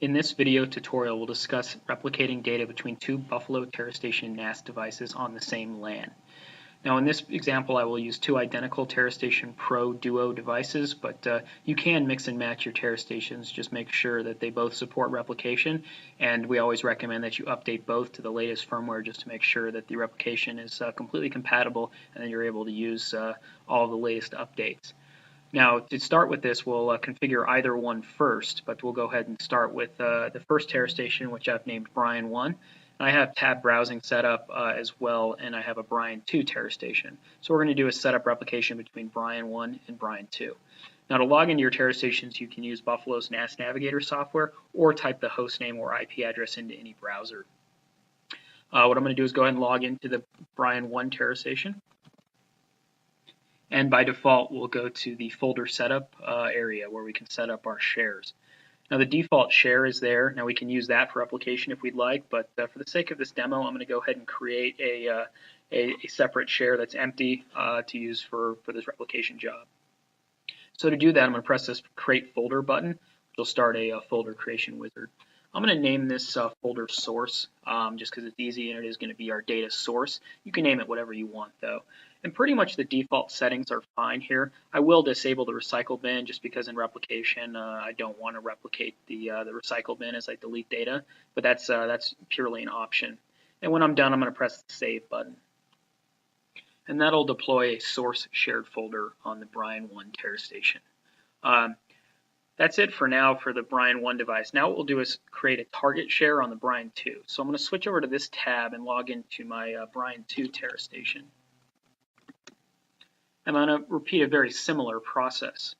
In this video tutorial, we'll discuss replicating data between two Buffalo TeraStation NAS devices on the same LAN. Now in this example, I will use two identical TeraStation Pro Duo devices, but you can mix and match your TeraStations. Just make sure that they both support replication, and we always recommend that you update both to the latest firmware just to make sure that the replication is completely compatible and that you're able to use all the latest updates. Now, to start with this, we'll configure either one first, but we'll go ahead and start with the first TeraStation, which I've named Brian 1. I have tab browsing set up as well, and I have a Brian 2 TeraStation. So we're going to do a setup replication between Brian 1 and Brian 2. Now, to log into your TeraStations, you can use Buffalo's NAS Navigator software or type the host name or IP address into any browser. What I'm going to do is go ahead and log into the Brian 1 TeraStation. And by default, we'll go to the folder setup area where we can set up our shares. Now the default share is there. Now we can use that for replication if we'd like, but for the sake of this demo, I'm going to go ahead and create a separate share that's empty to use for this replication job. So to do that, I'm going to press this Create Folder button, which will start a folder creation wizard. I'm going to name this folder Source just because it's easy and it is going to be our data source. You can name it whatever you want though. And pretty much the default settings are fine here. I will disable the recycle bin just because in replication I don't want to replicate the recycle bin as I delete data, but that's purely an option. And when I'm done, I'm going to press the Save button. And that'll deploy a source shared folder on the Brian 1 TeraStation. That's it for now for the Brian 1 device. Now what we'll do is create a target share on the Brian 2. So I'm going to switch over to this tab and log into my Brian 2 TeraStation. I'm going to repeat a very similar process.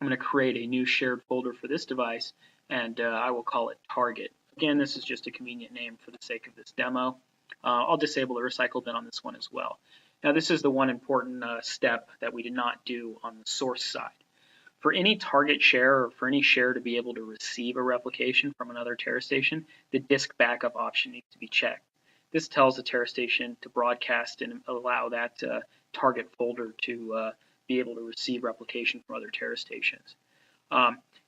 I'm going to create a new shared folder for this device, and I will call it Target. Again, this is just a convenient name for the sake of this demo. I'll disable the recycle bin on this one as well. Now this is the one important step that we did not do on the source side. For any target share or for any share to be able to receive a replication from another TeraStation, the disk backup option needs to be checked. This tells the TeraStation to broadcast and allow that target folder to be able to receive replication from other TeraStations.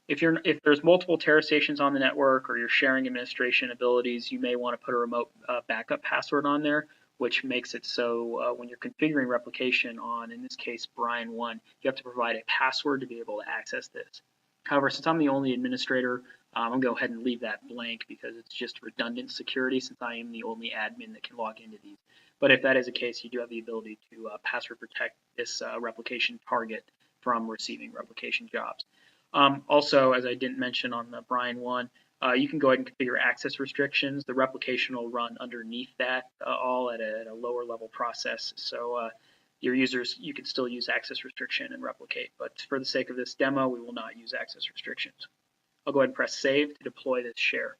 If there's multiple TeraStations on the network or you're sharing administration abilities, you may want to put a remote backup password on there, which makes it so when you're configuring replication on, in this case, Brian 1, you have to provide a password to be able to access this. However, since I'm the only administrator, I'm going to go ahead and leave that blank because it's just redundant security since I am the only admin that can log into these. But if that is the case, you do have the ability to password protect this replication target from receiving replication jobs. Also, as I didn't mention on the Brian 1, you can go ahead and configure access restrictions. The replication will run underneath that all at a lower level process. So your users, you can still use access restriction and replicate. But for the sake of this demo, we will not use access restrictions. I'll go ahead and press Save to deploy this share.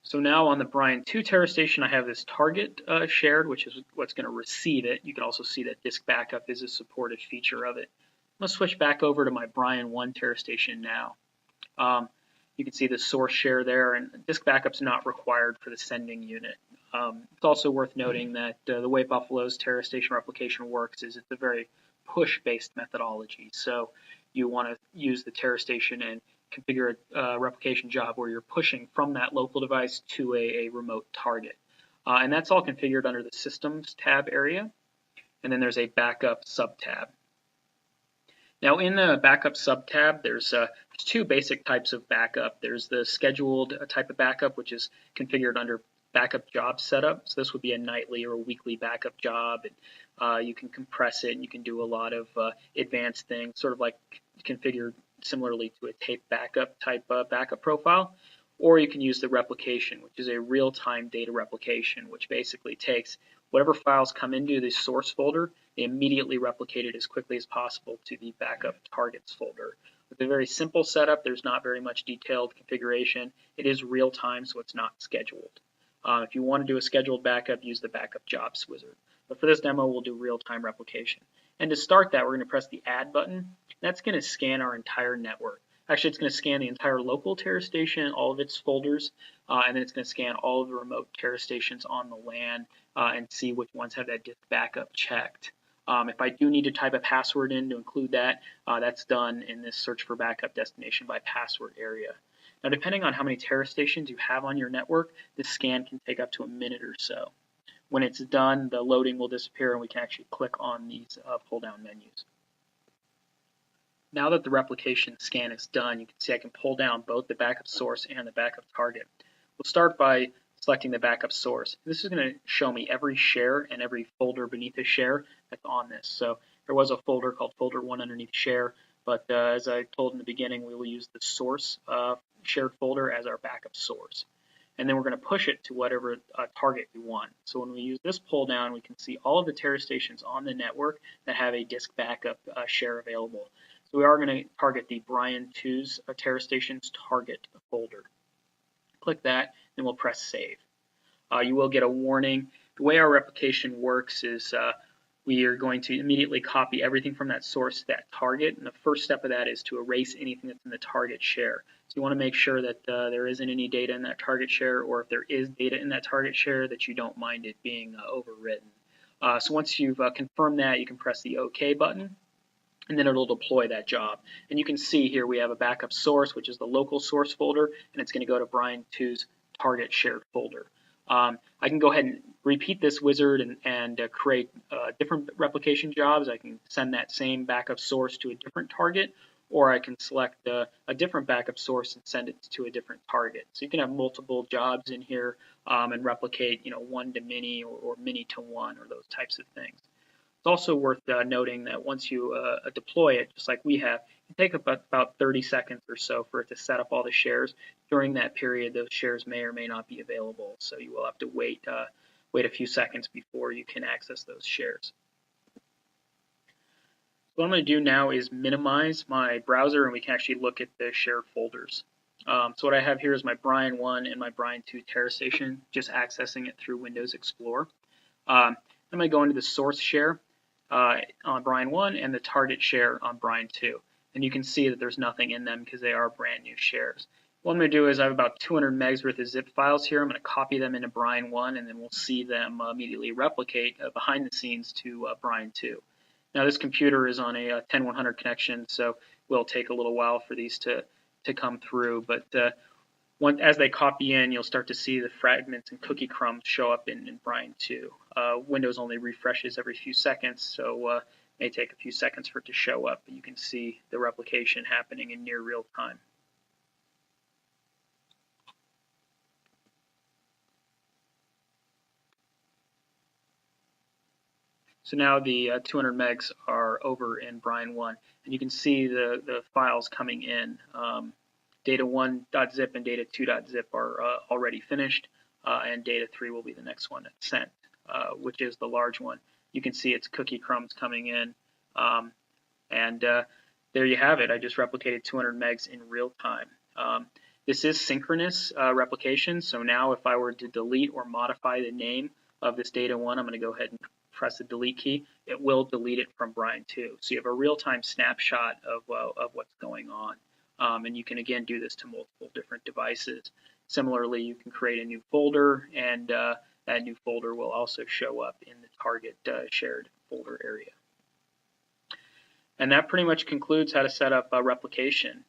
So now on the Brian 2 TeraStation, I have this target shared, which is what's going to receive it. You can also see that disk backup is a supported feature of it. I'm going to switch back over to my Brian 1 TeraStation now. You can see the source share there, and disk backup is not required for the sending unit. It's also worth noting that the way Buffalo's TeraStation replication works is it's a very push-based methodology. So you want to use the TeraStation and configure a replication job where you're pushing from that local device to a remote target. And that's all configured under the Systems tab area. And then there's a Backup sub-tab. Now in the Backup sub-tab, there's two basic types of backup. There's the scheduled type of backup, which is configured under Backup Job Setup. So this would be a nightly or a weekly backup job. And, you can compress it and you can do a lot of advanced things, sort of like configured similarly to a tape backup type backup profile. Or you can use the replication, which is a real-time data replication, which basically takes whatever files come into the source folder, they immediately replicate it as quickly as possible to the backup targets folder. With a very simple setup, there's not very much detailed configuration. It is real-time, so it's not scheduled. If you want to do a scheduled backup, use the Backup Jobs wizard. But for this demo, we'll do real-time replication. And to start that, we're going to press the Add button. That's going to scan our entire network. Actually, it's going to scan the entire local TeraStation, all of its folders, and then it's going to scan all of the remote TeraStations on the LAN and see which ones have that disk backup checked. If I do need to type a password in to include that, that's done in this search for backup destination by password area. Now, depending on how many TeraStations you have on your network, this scan can take up to a minute or so. When it's done, the loading will disappear and we can actually click on these pull-down menus. Now that the replication scan is done, you can see I can pull down both the backup source and the backup target. We'll start by selecting the backup source. This is going to show me every share and every folder beneath the share that's on this. So there was a folder called folder 1 underneath share, but as I told in the beginning, we will use the source shared folder as our backup source. And then we're going to push it to whatever target we want. So when we use this pull down, we can see all of the TeraStations on the network that have a disk backup share available. So we are going to target the Brian 2's TeraStations target folder. Click that, and we'll press save. You will get a warning. The way our replication works is we are going to immediately copy everything from that source to that target, and the first step of that is to erase anything that's in the target share. So you want to make sure that there isn't any data in that target share, or if there is data in that target share, that you don't mind it being overwritten. So once you've confirmed that, you can press the OK button, and then it'll deploy that job. And you can see here we have a backup source, which is the local source folder, and it's going to go to Brian 2's target shared folder. I can go ahead and repeat this wizard and create different replication jobs. I can send that same backup source to a different target, or I can select a different backup source and send it to a different target. So you can have multiple jobs in here and replicate, one to many or many to one or those types of things. It's also worth noting that once you deploy it, just like we have, it can take about 30 seconds or so for it to set up all the shares. During that period, those shares may or may not be available, so you will have to wait a few seconds before you can access those shares. What I'm going to do now is minimize my browser, and we can actually look at the shared folders. So what I have here is my Brian 1 and my Brian 2 TeraStation, just accessing it through Windows Explorer. I'm going to go into the source share on Brian 1 and the target share on Brian 2. And you can see that there's nothing in them because they are brand new shares. What I'm going to do is I have about 200 megs worth of zip files here. I'm going to copy them into Brian 1, and then we'll see them immediately replicate behind the scenes to Brian 2. Now this computer is on a 10100 connection, so it will take a little while for these to come through. But as they copy in, you'll start to see the fragments and cookie crumbs show up in Brian 2. Windows only refreshes every few seconds, so it may take a few seconds for it to show up, but you can see the replication happening in near real time. So now the 200 megs are over in Brian 1, and you can see the files coming in. Data1.zip and data2.zip are already finished, and data3 will be the next one that's sent, which is the large one. You can see its cookie crumbs coming in, and there you have it. I just replicated 200 megs in real time. This is synchronous replication, so now if I were to delete or modify the name of this data1, I'm going to go ahead and press the delete key. It will delete it from Brian 2. So you have a real-time snapshot of what's going on. And you can again do this to multiple different devices. Similarly, you can create a new folder, and that new folder will also show up in the target shared folder area. And that pretty much concludes how to set up replication.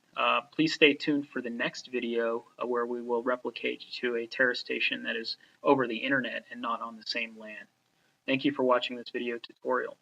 Please stay tuned for the next video where we will replicate to a TeraStation that is over the internet and not on the same LAN. Thank you for watching this video tutorial.